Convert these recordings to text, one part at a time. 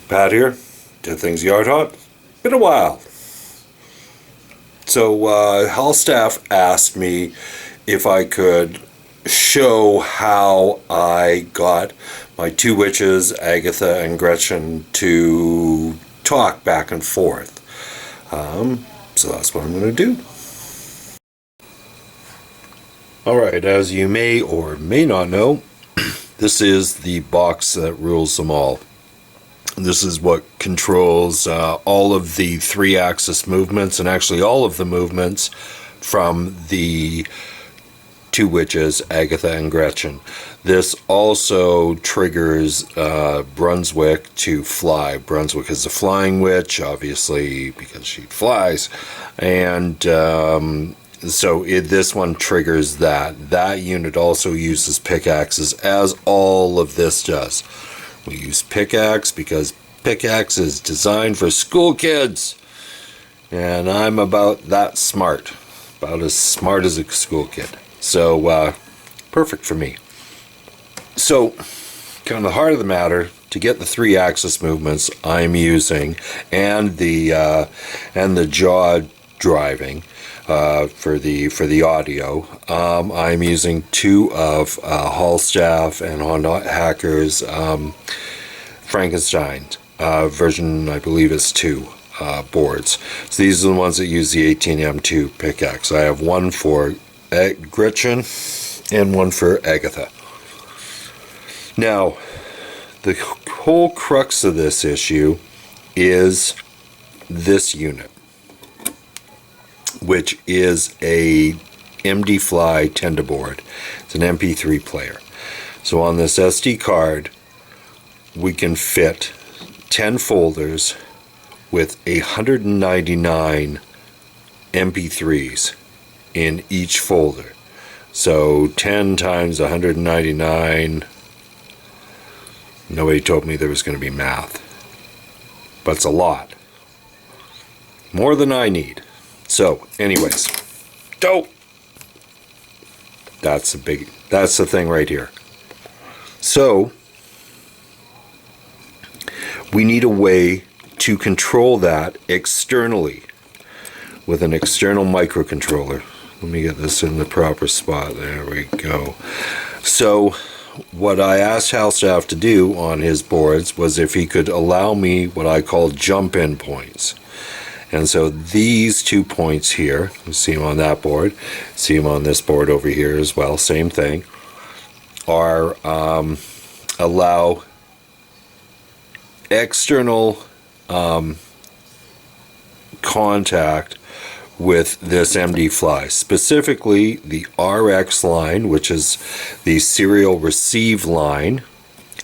Pat here, Did Things Yard Hop. Been a while. So Halstaff asked me if I could show how I got my two witches, Agatha and Gretchen, to talk back and forth. So that's what I'm going to do. Alright, as you may or may not know, this is the box that rules them all. This is what controls all of the three-axis movements, and actually all of the movements from the two witches, Agatha and Gretchen. This also triggers Brunswick to fly. Brunswick is a flying witch, obviously, because she flies. And so this one triggers that. That unit also uses pickaxes, as all of this does. We use pickaxe because pickaxe is designed for school kids. And I'm about that smart. About as smart as a school kid. So, perfect for me. So, kind of the heart of the matter, to get the three-axis movements I'm using, and the jaw driving for the audio, I'm using two of Halstaff and Honda Hacker's Frankenstein version, I believe it's 2 boards. So these are the ones that use the 18M2 pickaxe. I have one for Gretchen and one for Agatha. Now, the whole crux of this issue is this unit, which is a MD Fly tender board. It's an MP3 player. So on this SD card, we can fit 10 folders with 199 MP3s in each folder. So 10 times 199, nobody told me there was going to be math, but it's a lot. More than I need. So anyways, dope. That's the thing right here. So we need a way to control that externally with an external microcontroller. Let me get this in the proper spot. There we go. So what I asked Halstaff to do on his boards was if he could allow me what I call jump-in points. And so these 2 points here, you see them on that board, see them on this board over here as well, same thing, are allow external contact with this MD Fly, specifically the RX line, which is the serial receive line,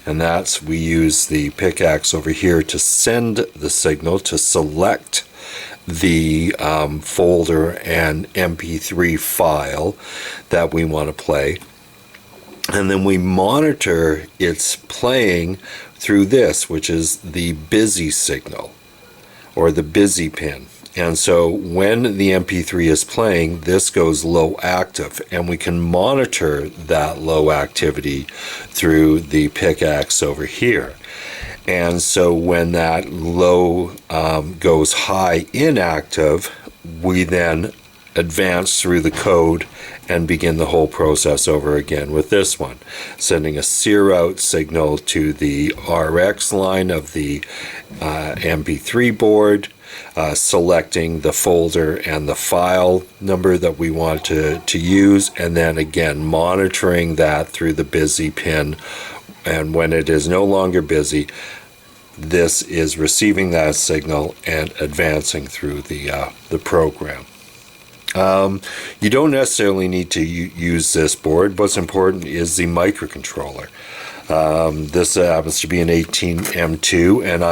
and that's, we use the pickaxe over here to send the signal, to select the folder and MP3 file that we want to play, and then we monitor its playing through this, which is the busy signal or the busy pin. And so when the MP3 is playing, this goes low active, and we can monitor that low activity through the pickaxe over here. And so when that low goes high inactive, we then advance through the code and begin the whole process over again with this one, sending a sear out signal to the RX line of the MP3 board, selecting the folder and the file number that we want to use, and then again monitoring that through the busy pin. And when it is no longer busy, this is receiving that signal and advancing through the program. You don't necessarily need to use this board. What's important is the microcontroller. This happens to be an 18M2, and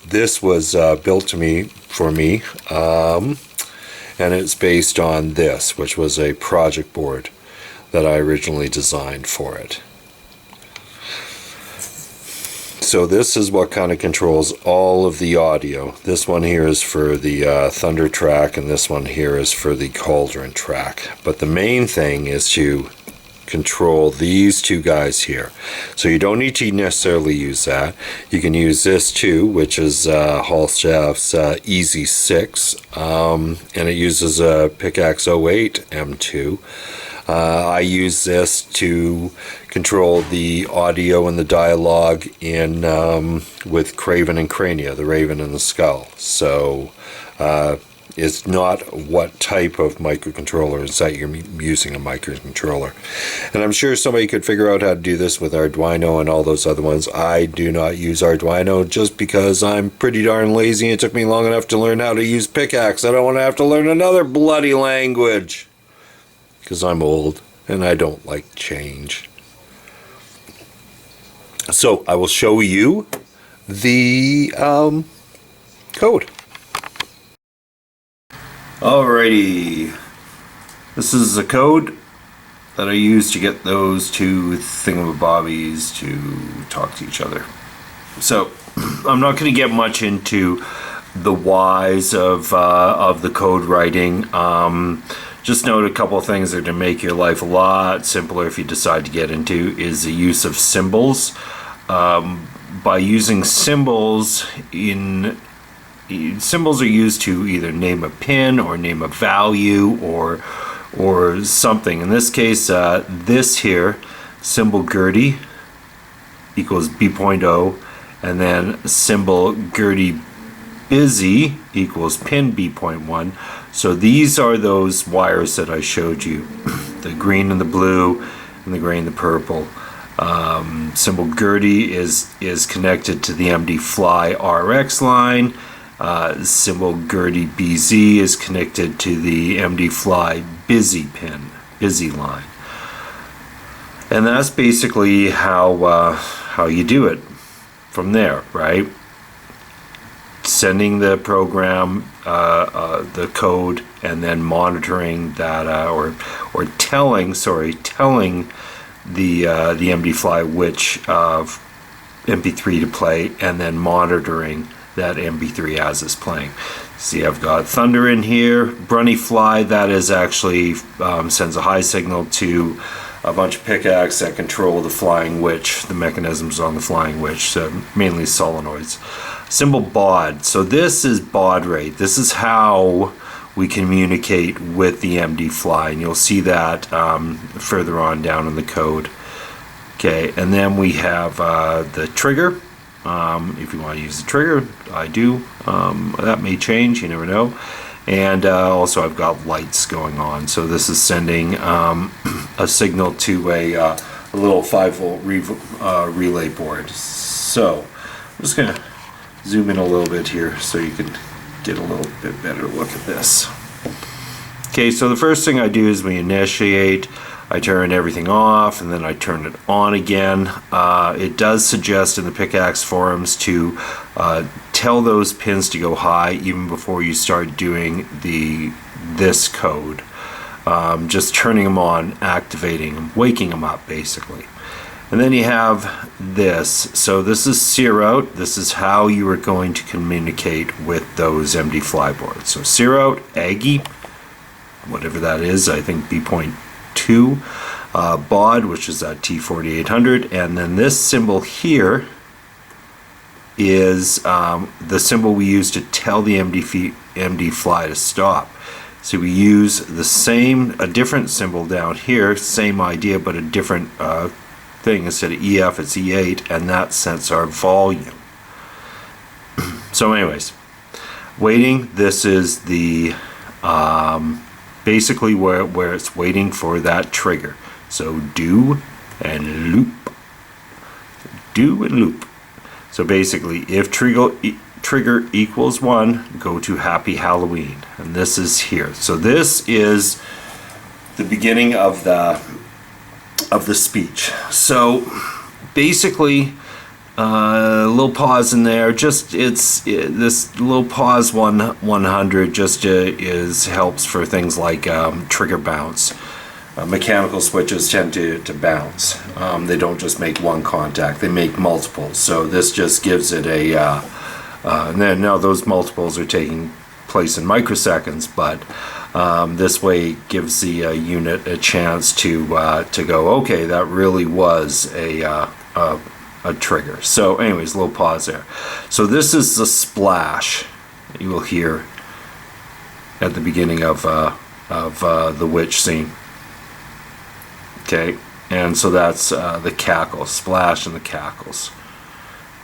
this was built for me, and it's based on this, which was a project board that I originally designed for it. So this is what kind of controls all of the audio. This one here is for the Thunder track, and this one here is for the Cauldron track. But the main thing is to control these two guys here. So you don't need to necessarily use that. You can use this too, which is Halstaff's Easy 6, and it uses a Picaxe 08 M2. I use this to control the audio and the dialogue in with Craven and Crania, the Raven and the Skull. So it's not what type of microcontroller is that you're using a microcontroller. And I'm sure somebody could figure out how to do this with Arduino and all those other ones. I do not use Arduino just because I'm pretty darn lazy. It took me long enough to learn how to use Picaxe. I don't want to have to learn another bloody language because I'm old and I don't like change. So I will show you the code. Alrighty, this is the code that I use to get those two thingamabobbies to talk to each other. So I'm not going to get much into the whys of the code writing. Just note a couple of things that are going to make your life a lot simpler if you decide to get into is the use of symbols. By using symbols symbols are used to either name a pin or name a value or something. In this case, this here, symbol Gertie equals B.0, and then symbol Gertie busy equals pin B.1. So these are those wires that I showed you, the green and the blue and the gray and the purple. Symbol Gertie is connected to the MD Fly RX line. Symbol Gertie BZ is connected to the MD Fly busy line. And that's basically how you do it from there, right? Sending the program, the code, and then monitoring that, or telling the MD Fly which MP3 to play, and then monitoring that MP3 as it's playing. See, I've got Thunder in here. Brunny Fly, that is actually sends a high signal to a bunch of Picaxe that control the flying witch, the mechanisms on the flying witch, so mainly solenoids. Symbol baud. So this is baud rate. This is how we communicate with the MD Fly, and you'll see that further on down in the code. Okay, and then we have the trigger. If you want to use the trigger, I do. That may change, you never know. And also I've got lights going on. So this is sending a signal to a little 5-volt relay board. So I'm just going to zoom in a little bit here so you can get a little bit better look at this. Okay, so the first thing I do is we initiate. I turn everything off and then I turn it on again. It does suggest in the Picaxe forums to tell those pins to go high even before you start doing this code. Just turning them on, activating them, waking them up basically. And then you have this. So this is sear out. This is how you are going to communicate with those MD Fly boards. So sear out, Aggie, whatever that is, I think B.2, baud, which is that T4800, and then this symbol here is the symbol we use to tell the MD Fly to stop. So we use a different symbol down here, same idea, but a different thing. Instead of EF, it's E8, and that sets our volume. So anyways, waiting, this is the basically where it's waiting for that trigger. So do and loop. Do and loop. So basically, if trigger equals 1, go to Happy Halloween. And this is here. So this is the beginning of the speech. So basically, a little pause in there. This little pause 100 just helps for things like trigger bounce. Mechanical switches tend to bounce. They don't just make one contact; they make multiples. So this just gives it a. And then now those multiples are taking place in microseconds, but This way it gives the unit a chance to go, okay, that really was a trigger. So anyways, a little pause there. So this is the splash you will hear at the beginning of the witch scene. Okay, and so that's the cackle, splash and the cackles.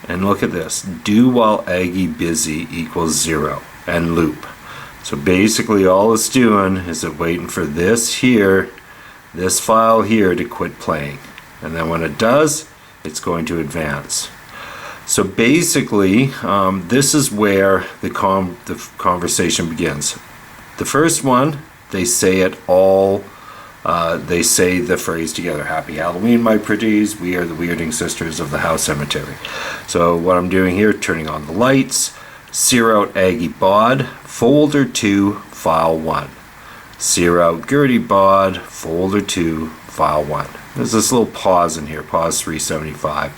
And look at this, do while Aggie busy equals 0, and loop. So basically all it's doing is it waiting for this here, this file here to quit playing. And then when it does, it's going to advance. So basically, this is where the conversation begins. The first one, they say it all, they say the phrase together, Happy Halloween, my pretties, we are the Weirding Sisters of the House Cemetery. So what I'm doing here, turning on the lights, sear out Aggie Bod, folder 2, file 1. Sear out Gertie Bod, folder 2, file 1. There's this little pause in here, pause 375.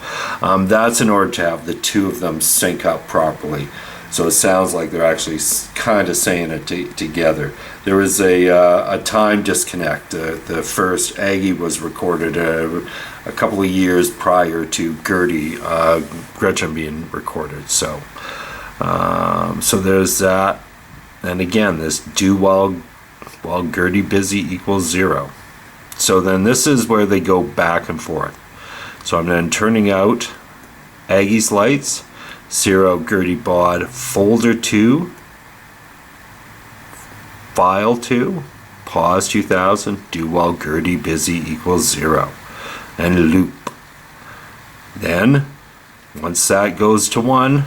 That's in order to have the two of them sync up properly. So it sounds like they're actually kind of saying it together. There was a time disconnect. The first Aggie was recorded a couple of years prior to Gretchen being recorded. So there's that. And again, this do while Gertie busy equals 0. So then this is where they go back and forth. So I'm then turning out Aggie's lights, sear out Gertie Bod, folder 2, file 2, pause 2000, do while Gertie busy equals 0, and loop. Then, once that goes to 1,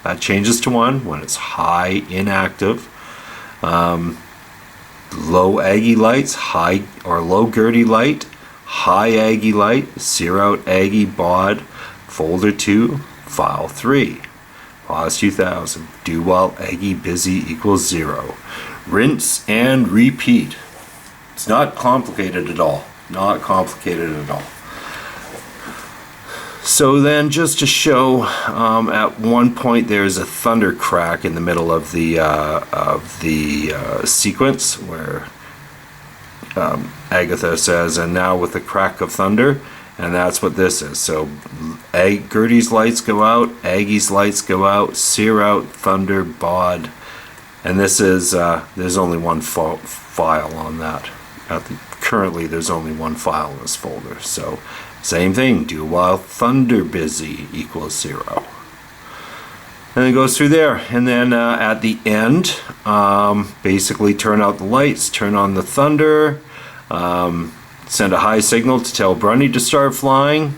that changes to 1 when it's high inactive. Low Aggie lights, high or low Gertie light, high Aggie light, sear out Aggie Bod, folder 2, file 3, pause 2000, do while Aggie busy equals 0. Rinse and repeat. It's not complicated at all. Not complicated at all. So then, just to show, at one point there's a thunder crack in the middle of the sequence where Agatha says, "And now with the crack of thunder," and that's what this is. So Gertie's lights go out, Aggie's lights go out, sear out Thunder Bod, and this is there's only one file on that. Currently, there's only one file in this folder. So. Same thing, do while Thunder busy equals 0. And it goes through there. And then at the end, basically turn out the lights, turn on the thunder, send a high signal to tell Brunny to start flying.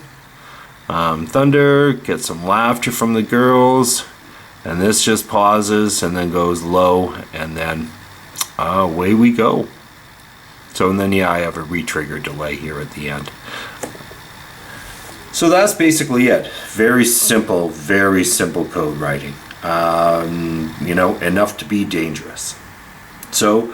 Thunder, get some laughter from the girls. And this just pauses and then goes low, and then away we go. So and then I have a retrigger delay here at the end. So that's basically it. Very simple code writing. Enough to be dangerous. So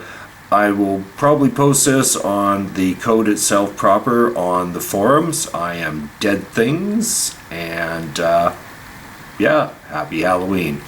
I will probably post this on the code itself proper on the forums. I am Dead Things, and happy Halloween.